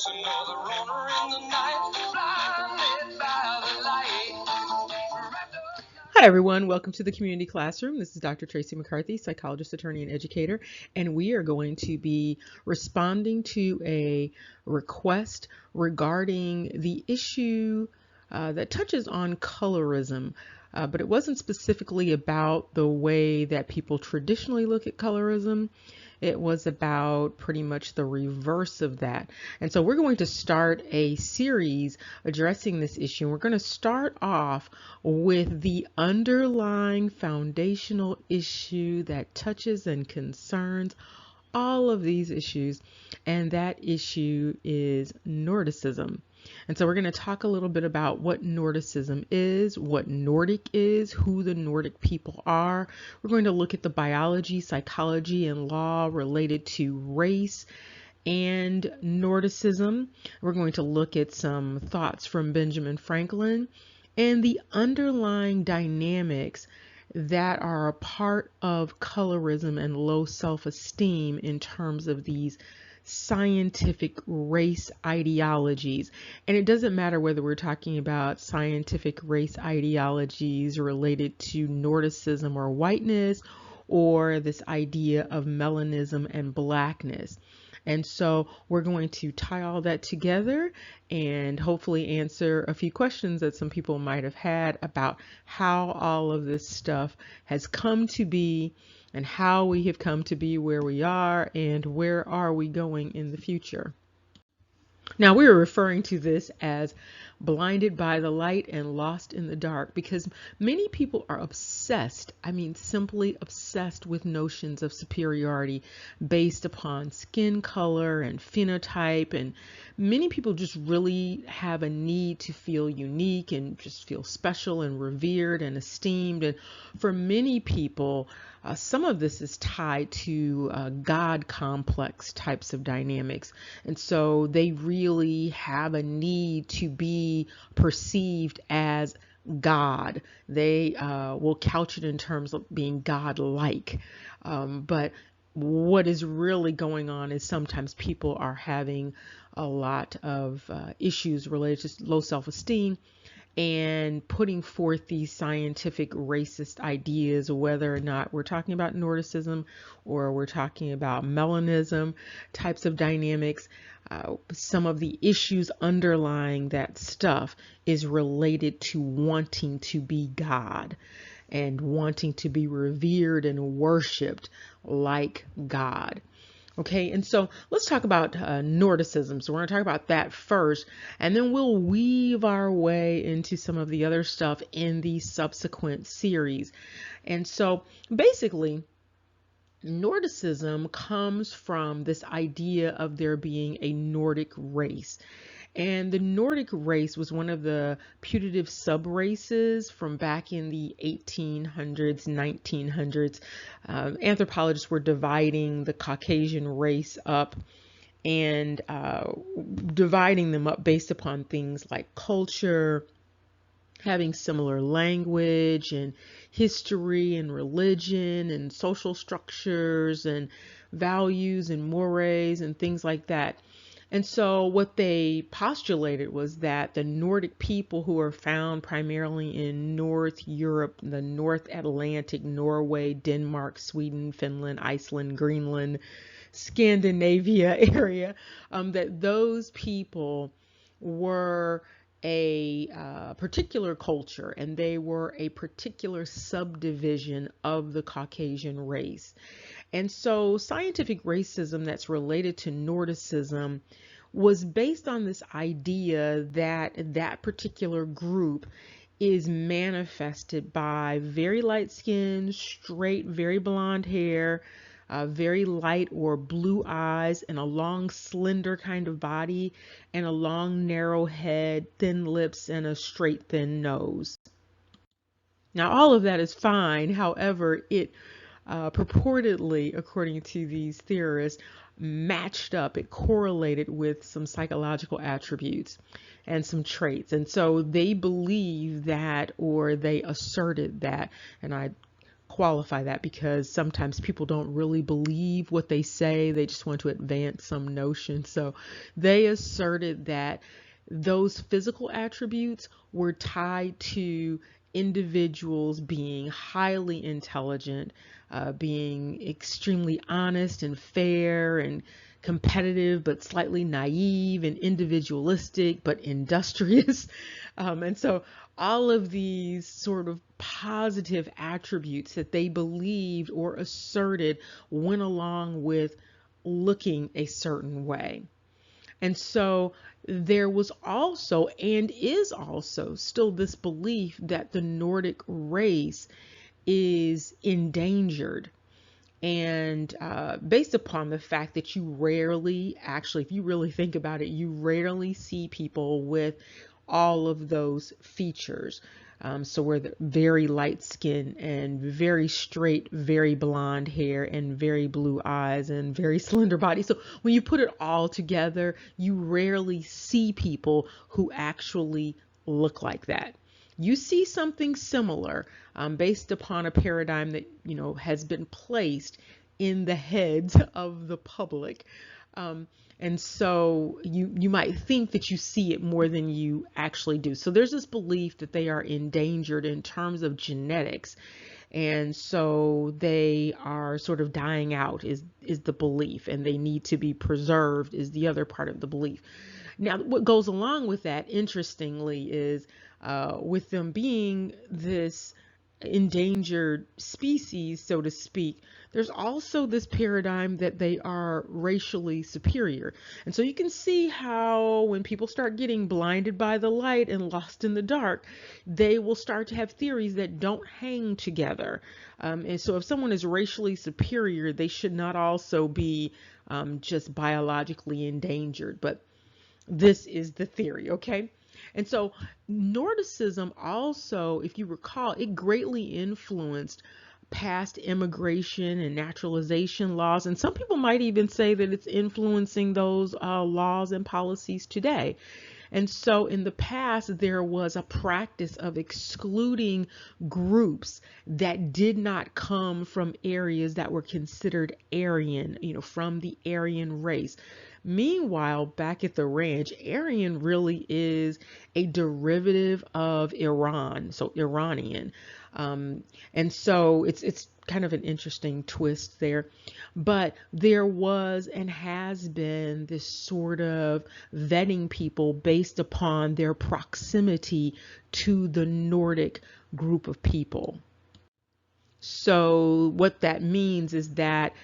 another runner in the night, blinded by the light. Hi everyone, welcome to the Community Classroom. This is Dr. Tracey McCarthy, psychologist, attorney, and educator, and we are going to be responding to a request regarding the issue that touches on colorism. But it wasn't specifically about the way that people traditionally look at colorism. It was about pretty much the reverse of that. And so we're going to start a series addressing this issue. We're going to start off with the underlying foundational issue that touches and concerns all of these issues, and that issue is Nordicism. And so we're going to talk a little bit about what Nordicism is, what Nordic is, who the Nordic people are. We're going to look at the biology, psychology, and law related to race and Nordicism. We're going to look at some thoughts from Benjamin Franklin and the underlying dynamics that are a part of colorism and low self-esteem in terms of these scientific race ideologies. And it doesn't matter whether we're talking about scientific race ideologies related to Nordicism or whiteness, or this idea of melanism and blackness. And so we're going to tie all that together and hopefully answer a few questions that some people might have had about how all of this stuff has come to be and how we have come to be where we are and where are we going in the future. Now, we are referring to this as blinded by the light and lost in the dark because many people are obsessed, simply obsessed with notions of superiority based upon skin color and phenotype. And many people just really have a need to feel unique and just feel special and revered and esteemed. And for many people, some of this is tied to God complex types of dynamics. And so they really have a need to be perceived as God. They will couch it in terms of being God-like. But what is really going on is sometimes people are having a lot of issues related to low self-esteem and putting forth these scientific racist ideas, whether or not we're talking about Nordicism or we're talking about melanism types of dynamics. Some of the issues underlying that stuff is related to wanting to be God and wanting to be revered and worshiped like God. Okay, and so let's talk about Nordicism. So we're going to talk about that first, and then we'll weave our way into some of the other stuff in the subsequent series. And so basically, Nordicism comes from this idea of there being a Nordic race. And the Nordic race was one of the putative sub-races from back in the 1800s, 1900s. Anthropologists were dividing the Caucasian race up and dividing them up based upon things like culture, having similar language and history and religion and social structures and values and mores and things like that. And so what they postulated was that the Nordic people, who are found primarily in North Europe, the North Atlantic, Norway, Denmark, Sweden, Finland, Iceland, Greenland, Scandinavia area, that those people were a particular culture, and they were a particular subdivision of the Caucasian race. And so scientific racism that's related to Nordicism was based on this idea that that particular group is manifested by very light skin, straight, very blonde hair, very light or blue eyes, and a long, slender kind of body, and a long, narrow head, thin lips, and a straight, thin nose. Now, all of that is fine. However, it purportedly, according to these theorists, matched up, it correlated with some psychological attributes and some traits. And so they believe that, or they asserted that, and I qualify that because sometimes people don't really believe what they say. They just want to advance some notion. So they asserted that those physical attributes were tied to individuals being highly intelligent, being extremely honest and fair and competitive, but slightly naive, and individualistic, but industrious. And so all of these sort of positive attributes that they believed or asserted went along with looking a certain way. And so there was also, and is also, still this belief that the Nordic race is endangered. And based upon the fact that you rarely, actually, if you really think about it, you rarely see people with all of those features. So we're very light skin and very straight, very blonde hair and very blue eyes and very slender body. So when you put it all together, you rarely see people who actually look like that. You see something similar based upon a paradigm that, has been placed in the heads of the public. And so you might think that you see it more than you actually do. So there's this belief that they are endangered in terms of genetics. And so they are sort of dying out is the belief, and they need to be preserved is the other part of the belief. Now, what goes along with that, interestingly, is with them being this endangered species, so to speak, there's also this paradigm that they are racially superior. And so you can see how when people start getting blinded by the light and lost in the dark, they will start to have theories that don't hang together. And so if someone is racially superior, they should not also be just biologically endangered. But this is the theory, okay? And so Nordicism also, if you recall, it greatly influenced past immigration and naturalization laws. And some people might even say that it's influencing those laws and policies today. And so in the past, there was a practice of excluding groups that did not come from areas that were considered Aryan, from the Aryan race. Meanwhile, back at the ranch, Aryan really is a derivative of Iran, so Iranian. And so it's kind of an interesting twist there. But there was and has been this sort of vetting people based upon their proximity to the Nordic group of people. So what that means is that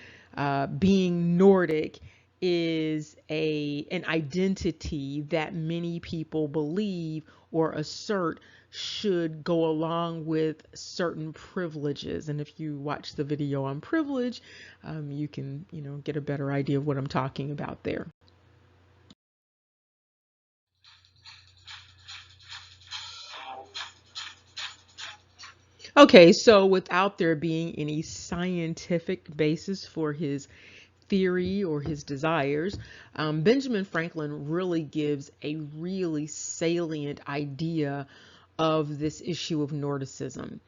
being Nordic is an identity that many people believe or assert should go along with certain privileges. And if you watch the video on privilege, you can, get a better idea of what I'm talking about there. Okay, so without there being any scientific basis for his theory or his desires, Benjamin Franklin really gives a really salient idea of this issue of Nordicism.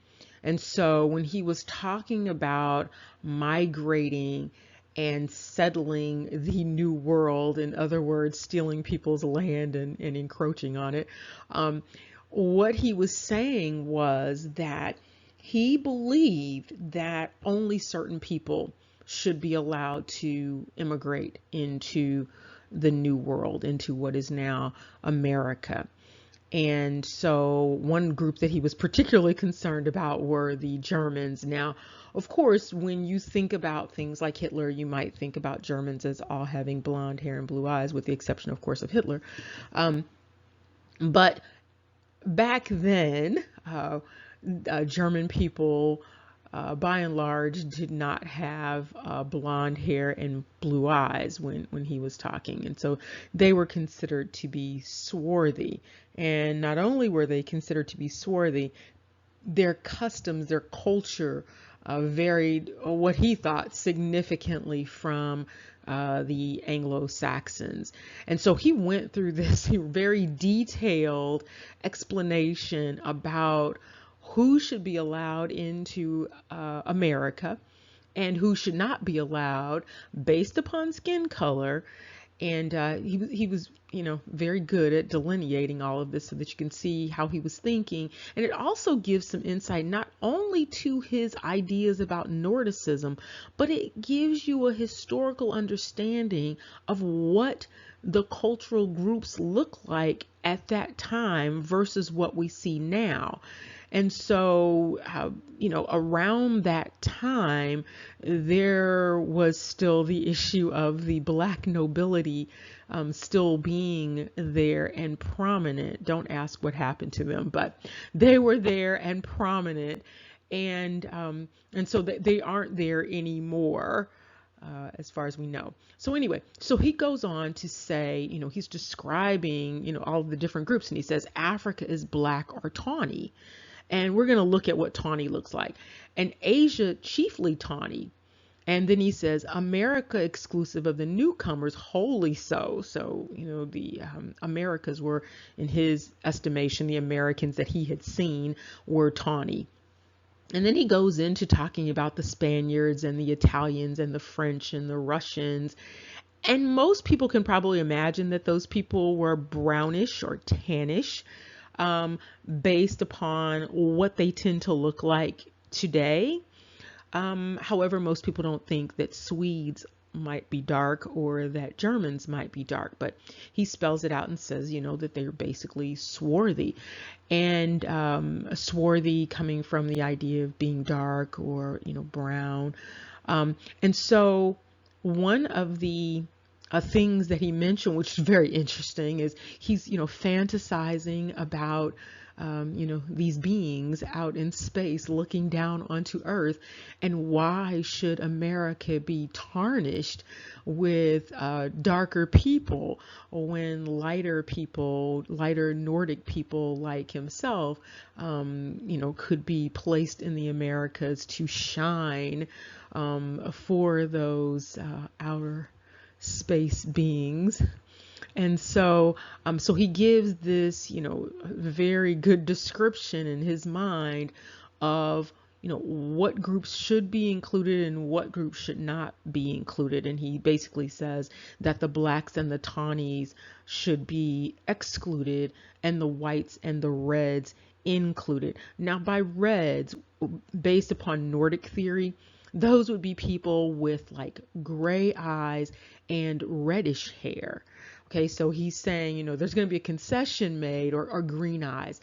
And so when he was talking about migrating and settling the new world, in other words, stealing people's land and encroaching on it, what he was saying was that he believed that only certain people should be allowed to immigrate into the new world, into what is now America. And so one group that he was particularly concerned about were the Germans. Now, of course, when you think about things like Hitler, you might think about Germans as all having blonde hair and blue eyes, with the exception, of course, of Hitler. But back then, German people, by and large, did not have blonde hair and blue eyes when he was talking. And so they were considered to be swarthy. And not only were they considered to be swarthy, their customs, their culture varied, what he thought, significantly from the Anglo-Saxons. And so he went through this very detailed explanation about who should be allowed into America and who should not be allowed based upon skin color. And he was, very good at delineating all of this so that you can see how he was thinking. And it also gives some insight not only to his ideas about Nordicism, but it gives you a historical understanding of what the cultural groups look like at that time versus what we see now. And so, around that time, there was still the issue of the black nobility still being there and prominent. Don't ask what happened to them, but they were there and prominent. And so they aren't there anymore. As far as we know. So anyway, so he goes on to say, he's describing, all of the different groups, and he says Africa is black or tawny. And we're going to look at what tawny looks like. And Asia, chiefly tawny. And then he says, America exclusive of the newcomers, wholly so. So, the Americas were, in his estimation, the Americans that he had seen were tawny. And then he goes into talking about the Spaniards and the Italians and the French and the Russians. And most people can probably imagine that those people were brownish or tannish, based upon what they tend to look like today. However, most people don't think that Swedes might be dark or that Germans might be dark, but he spells it out and says, that they're basically swarthy, and swarthy coming from the idea of being dark or, brown. And so one of the things that he mentioned, which is very interesting, is he's, fantasizing about, these beings out in space looking down onto Earth, and why should America be tarnished with darker people when lighter Nordic people like himself, could be placed in the Americas to shine for those outer space beings. And so, so he gives this, very good description in his mind of, what groups should be included and what groups should not be included. And he basically says that the blacks and the tawnies should be excluded and the whites and the reds included. Now, by reds, based upon Nordic theory, those would be people with like gray eyes and reddish hair. Okay, so he's saying, there's going to be a concession made, or green eyes,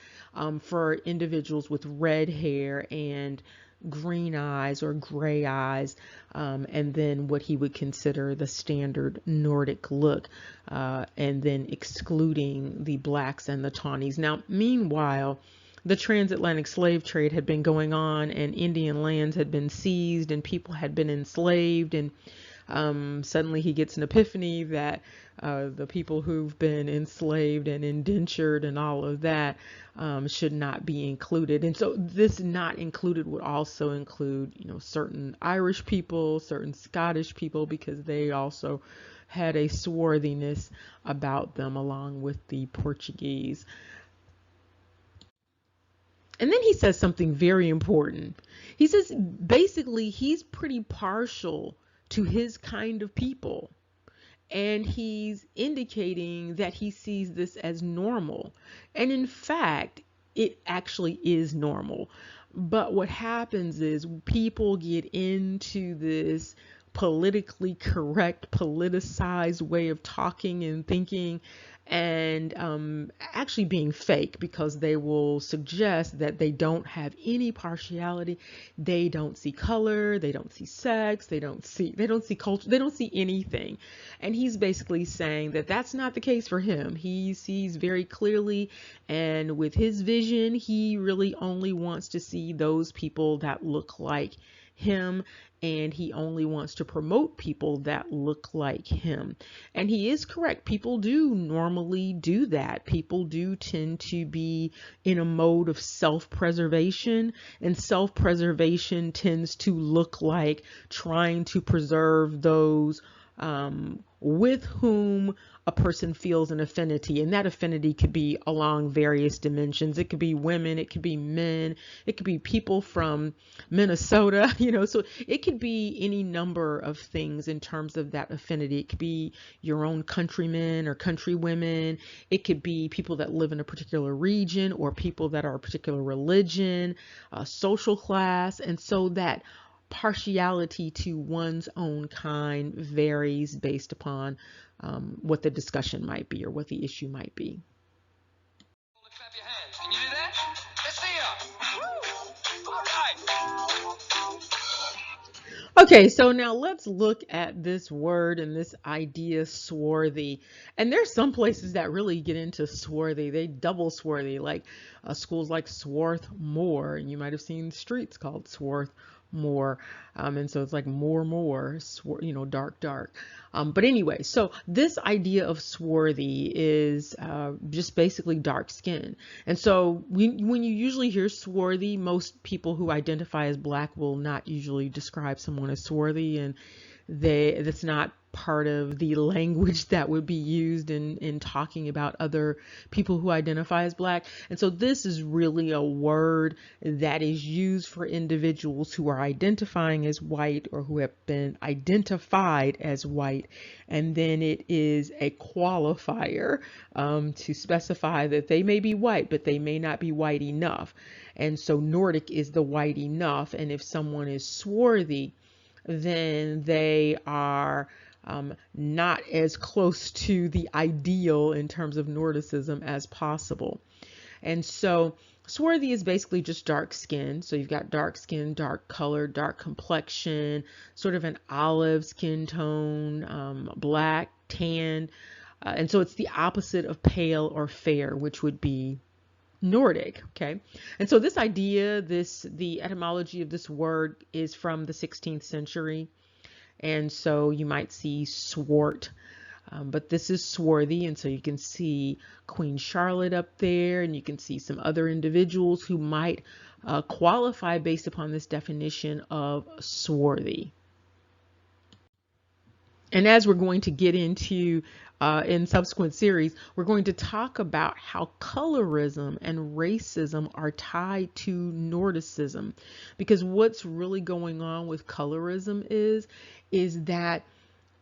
for individuals with red hair and green eyes or gray eyes, and then what he would consider the standard Nordic look, and then excluding the blacks and the tawnies. Now, meanwhile, the transatlantic slave trade had been going on, and Indian lands had been seized, and people had been enslaved, and suddenly he gets an epiphany that the people who've been enslaved and indentured and all of that should not be included. And so this not included would also include, certain Irish people, certain Scottish people, because they also had a swarthiness about them, along with the Portuguese. And then he says something very important. He says basically he's pretty partial to his kind of people, and he's indicating that he sees this as normal. And in fact, it actually is normal. But what happens is people get into this politically correct, politicized way of talking and thinking, and actually being fake, because they will suggest that they don't have any partiality. They don't see color, they don't see sex, they don't see culture, they don't see anything. And he's basically saying that that's not the case for him. He sees very clearly, and with his vision, he really only wants to see those people that look like him, and he only wants to promote people that look like him. And he is correct. People do normally do that. People do tend to be in a mode of self-preservation, and self-preservation tends to look like trying to preserve those with whom a person feels an affinity. And that affinity could be along various dimensions. It could be women, it could be men, it could be people from Minnesota, so it could be any number of things in terms of that affinity. It could be your own countrymen or countrywomen. It could be people that live in a particular region or people that are a particular religion, social class. And so that partiality to one's own kind varies based upon what the discussion might be or what the issue might be. Clap your hands. Can you do that? Let's see ya. All right. Okay, so now let's look at this word and this idea, swarthy. And there's some places that really get into swarthy. They double swarthy, like schools like Swarthmore, and you might have seen streets called Swarthmore. And so it's like more, dark. But anyway, so this idea of swarthy is just basically dark skin. And so when you usually hear swarthy, most people who identify as Black will not usually describe someone as swarthy, and that's not part of the language that would be used in talking about other people who identify as Black. And so this is really a word that is used for individuals who are identifying as white or who have been identified as white. And then it is a qualifier to specify that they may be white, but they may not be white enough. And so Nordic is the white enough. And if someone is swarthy, then they are not as close to the ideal in terms of Nordicism as possible. And so swarthy is basically just dark skin. So you've got dark skin, dark color, dark complexion, sort of an olive skin tone, black, tan. And so it's the opposite of pale or fair, which would be Nordic. Okay. And so this idea, the etymology of this word is from the 16th century. And so you might see swart, but this is swarthy. And so you can see Queen Charlotte up there, and you can see some other individuals who might qualify based upon this definition of swarthy. And as we're going to get into in subsequent series, we're going to talk about how colorism and racism are tied to Nordicism. Because what's really going on with colorism is that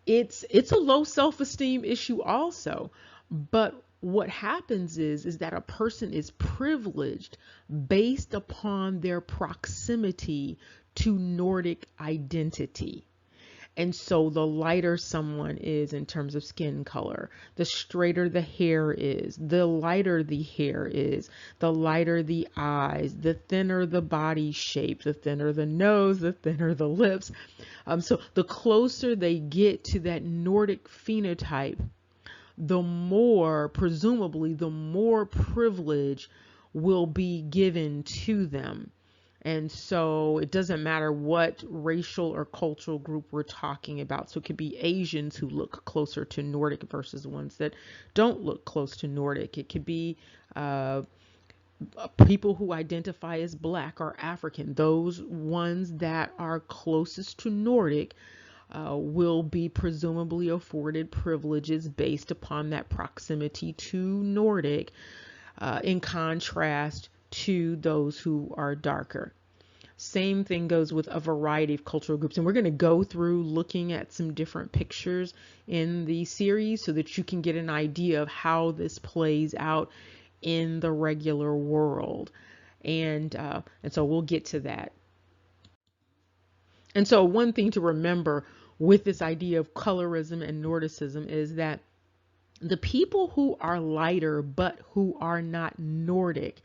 it's a low self-esteem issue also. But what happens is that a person is privileged based upon their proximity to Nordic identity. And so the lighter someone is in terms of skin color, the straighter the hair is, the lighter the hair is, the lighter the eyes, the thinner the body shape, the thinner the nose, the thinner the lips. So the closer they get to that Nordic phenotype, the more, presumably, the more privilege will be given to them. And so it doesn't matter what racial or cultural group we're talking about. So it could be Asians who look closer to Nordic versus ones that don't look close to Nordic. It could be people who identify as Black or African. Those ones that are closest to Nordic will be presumably afforded privileges based upon that proximity to Nordic, in contrast to those who are darker. Same thing goes with a variety of cultural groups. And we're going to go through looking at some different pictures in the series so that you can get an idea of how this plays out in the regular world. And so we'll get to that. And so one thing to remember with this idea of colorism and Nordicism is that the people who are lighter but who are not Nordic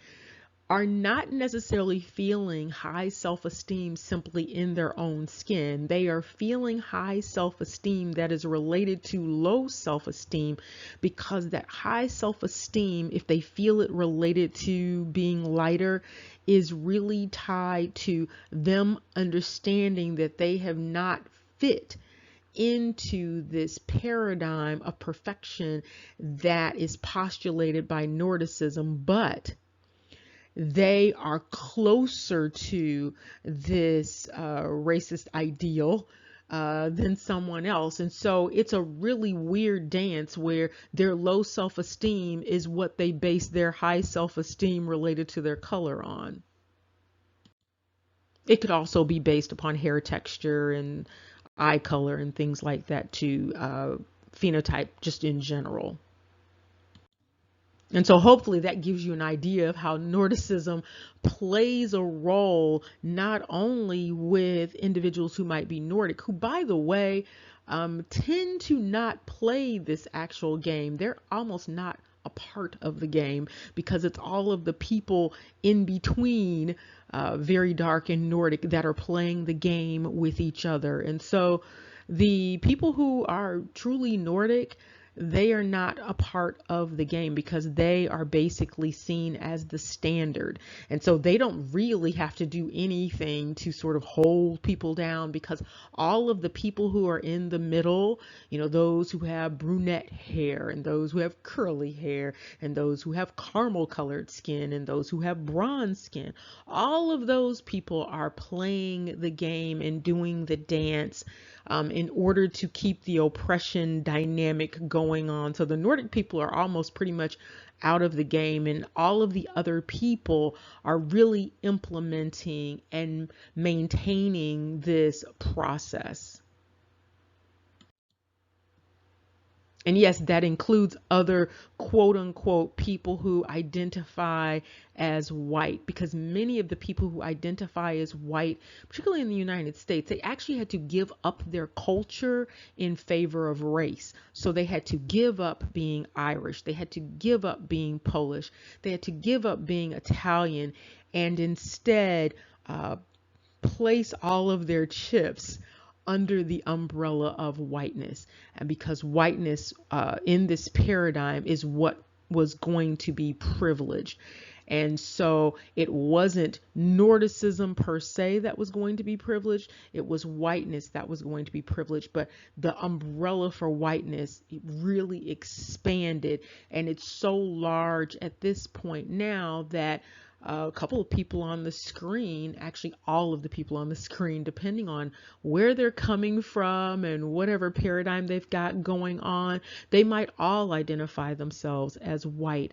are not necessarily feeling high self-esteem simply in their own skin. They are feeling high self-esteem that is related to low self-esteem, because that high self-esteem, if they feel it related to being lighter, is really tied to them understanding that they have not fit into this paradigm of perfection that is postulated by Nordicism, but they are closer to this racist ideal than someone else. And so it's a really weird dance where their low self-esteem is what they base their high self-esteem related to their color on. It could also be based upon hair texture and eye color and things like that too, phenotype just in general. And so hopefully that gives you an idea of how Nordicism plays a role not only with individuals who might be Nordic, who, by the way, tend to not play this actual game. They're almost not a part of the game because it's all of the people in between very dark and Nordic that are playing the game with each other. And so the people who are truly Nordic, they are not a part of the game because they are basically seen as the standard. And so they don't really have to do anything to sort of hold people down, because all of the people who are in the middle, you know, those who have brunette hair and those who have curly hair and those who have caramel colored skin and those who have bronze skin, all of those people are playing the game and doing the dance in order to keep the oppression dynamic going on. So the Nordic people are almost pretty much out of the game, and all of the other people are really implementing and maintaining this process. And yes, that includes other quote unquote people who identify as white, because many of the people who identify as white, particularly in the United States, they actually had to give up their culture in favor of race. So they had to give up being Irish. They had to give up being Polish. They had to give up being Italian, and instead place all of their chips under the umbrella of whiteness. And because whiteness in this paradigm is what was going to be privileged. And so it wasn't Nordicism per se that was going to be privileged. It was whiteness that was going to be privileged. But the umbrella for whiteness really expanded. And it's so large at this point now that a couple of people on the screen, actually all of the people on the screen, depending on where they're coming from and whatever paradigm they've got going on, they might all identify themselves as white,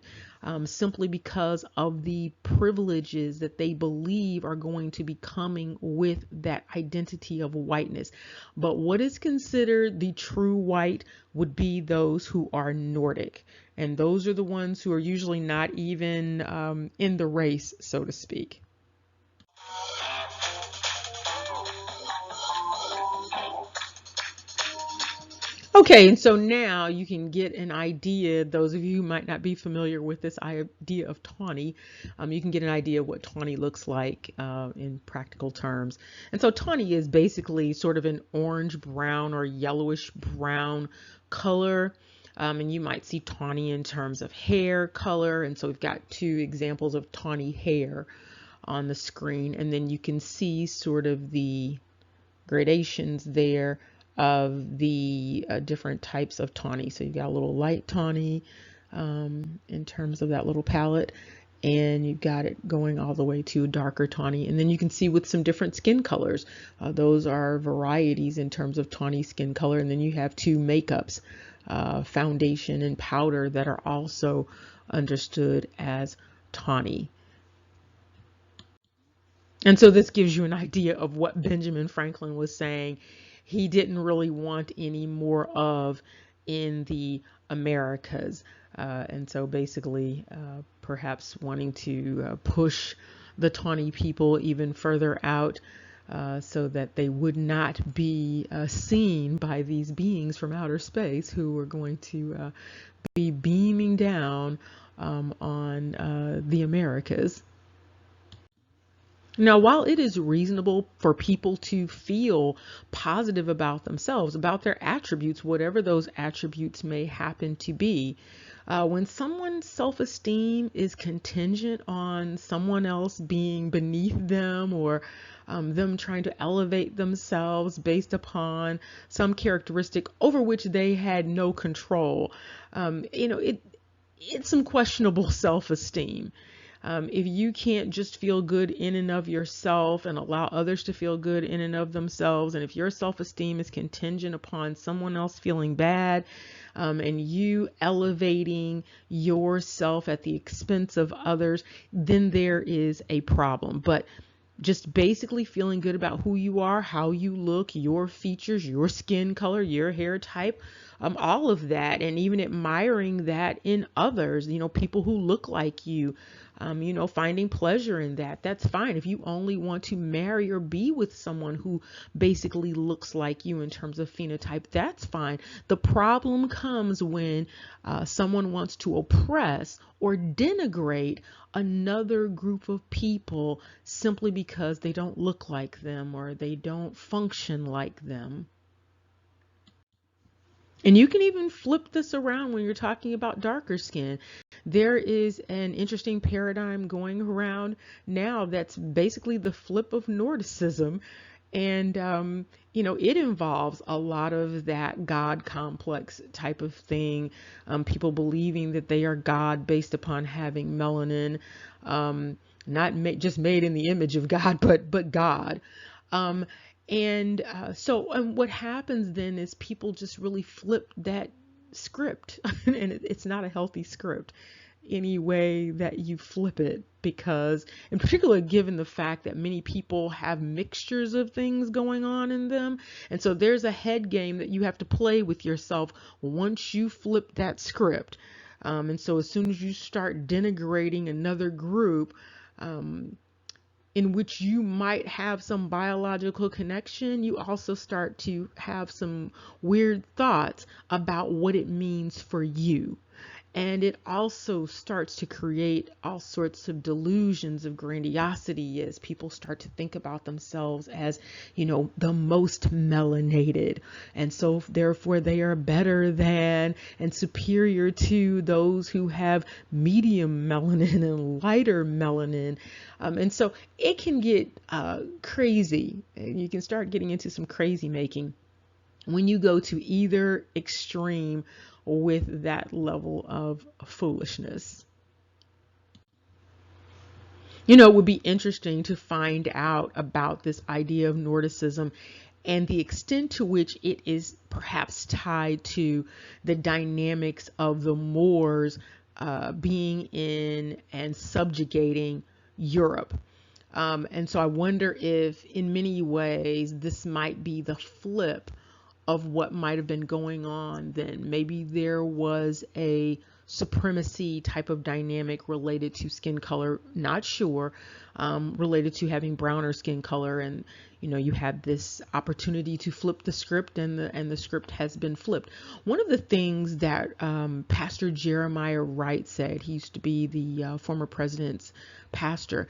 simply because of the privileges that they believe are going to be coming with that identity of whiteness. But what is considered the true white would be those who are Nordic. And those are the ones who are usually not even in the race, so to speak. Okay, and so now you can get an idea, those of you who might not be familiar with this idea of tawny, you can get an idea of what tawny looks like in practical terms. And so tawny is basically sort of an orange brown or yellowish brown color. And you might see tawny in terms of hair color. And so we've got two examples of tawny hair on the screen. And then you can see sort of the gradations there of the different types of tawny. So you've got a little light tawny in terms of that little palette. And you've got it going all the way to darker tawny. And then you can see with some different skin colors. Those are varieties in terms of tawny skin color. And then you have two makeups, foundation and powder, that are also understood as tawny. And so this gives you an idea of what Benjamin Franklin was saying he didn't really want any more of in the Americas. And so basically perhaps wanting to push the tawny people even further out so that they would not be seen by these beings from outer space who were going to be beaming down on the Americas. Now, while it is reasonable for people to feel positive about themselves, about their attributes, whatever those attributes may happen to be, when someone's self-esteem is contingent on someone else being beneath them, or them trying to elevate themselves based upon some characteristic over which they had no control, it's some questionable self-esteem. If you can't just feel good in and of yourself and allow others to feel good in and of themselves, and if your self-esteem is contingent upon someone else feeling bad, and you elevating yourself at the expense of others, then there is a problem. But just basically feeling good about who you are, how you look, your features, your skin color, your hair type, all of that, and even admiring that in others, people who look like you, finding pleasure in that. That's fine. If you only want to marry or be with someone who basically looks like you in terms of phenotype, that's fine. The problem comes when someone wants to oppress or denigrate another group of people simply because they don't look like them or they don't function like them. And you can even flip this around when you're talking about darker skin. There is an interesting paradigm going around now that's basically the flip of Nordicism. And, it involves a lot of that God complex type of thing. People believing that they are God based upon having melanin, not just made in the image of God, but God. So what happens then is people just really flip that script, and it's not a healthy script any way that you flip it, because in particular, given the fact that many people have mixtures of things going on in them, and so there's a head game that you have to play with yourself once you flip that script. And so as soon as you start denigrating another group, in which you might have some biological connection, you also start to have some weird thoughts about what it means for you. And it also starts to create all sorts of delusions of grandiosity as people start to think about themselves as, the most melanated. And so therefore they are better than and superior to those who have medium melanin and lighter melanin. And so it can get crazy. You can start getting into some crazy making when you go to either extreme with that level of foolishness. It would be interesting to find out about this idea of Nordicism and the extent to which it is perhaps tied to the dynamics of the Moors being in and subjugating Europe. And so I wonder if in many ways this might be the flip of what might have been going on then. Maybe there was a supremacy type of dynamic related to skin color, not sure, related to having browner skin color, and you had this opportunity to flip the script, and the script has been flipped. One of the things that Pastor Jeremiah Wright said, he used to be the former president's pastor.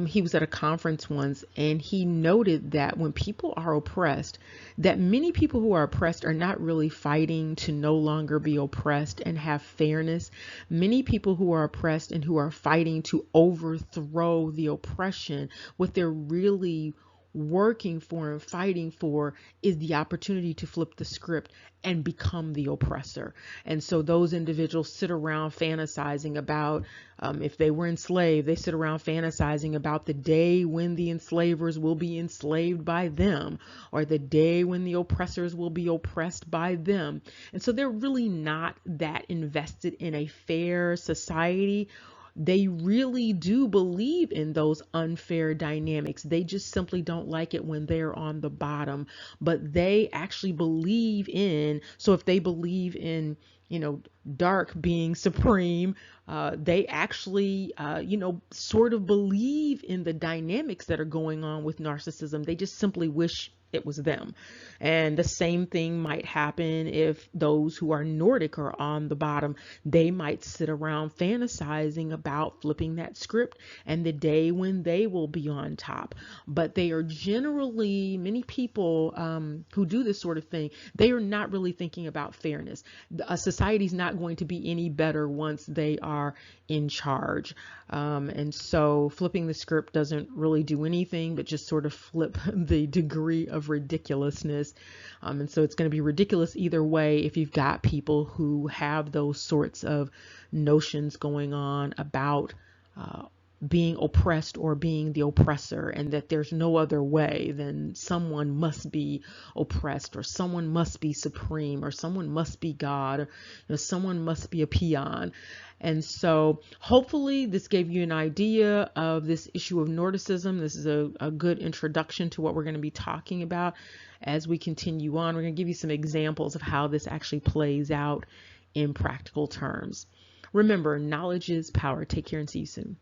He was at a conference once, and he noted that when people are oppressed, that many people who are oppressed are not really fighting to no longer be oppressed and have fairness. Many people who are oppressed and who are fighting to overthrow the oppression, what they're really working for and fighting for is the opportunity to flip the script and become the oppressor. And so those individuals sit around fantasizing about, if they were enslaved, they sit around fantasizing about the day when the enslavers will be enslaved by them, or the day when the oppressors will be oppressed by them. And so they're really not that invested in a fair society. They really do believe in those unfair dynamics. They just simply don't like it when they're on the bottom, but they actually believe in, so if they believe in, dark being supreme, they actually, sort of believe in the dynamics that are going on with narcissism. They just simply wish it was them. And the same thing might happen if those who are Nordic are on the bottom. They might sit around fantasizing about flipping that script and the day when they will be on top. But they are generally, many people who do this sort of thing, they are not really thinking about fairness. A society is not going to be any better once they are in charge. And so flipping the script doesn't really do anything but just sort of flip the degree of ridiculousness. And so it's going to be ridiculous either way if you've got people who have those sorts of notions going on about being oppressed or being the oppressor, and that there's no other way than someone must be oppressed, or someone must be supreme, or someone must be God, or someone must be a peon. And so hopefully this gave you an idea of this issue of Nordicism. This is a good introduction to what we're going to be talking about as we continue on. We're going to give you some examples of how this actually plays out in practical terms. Remember, knowledge is power. Take care and see you soon.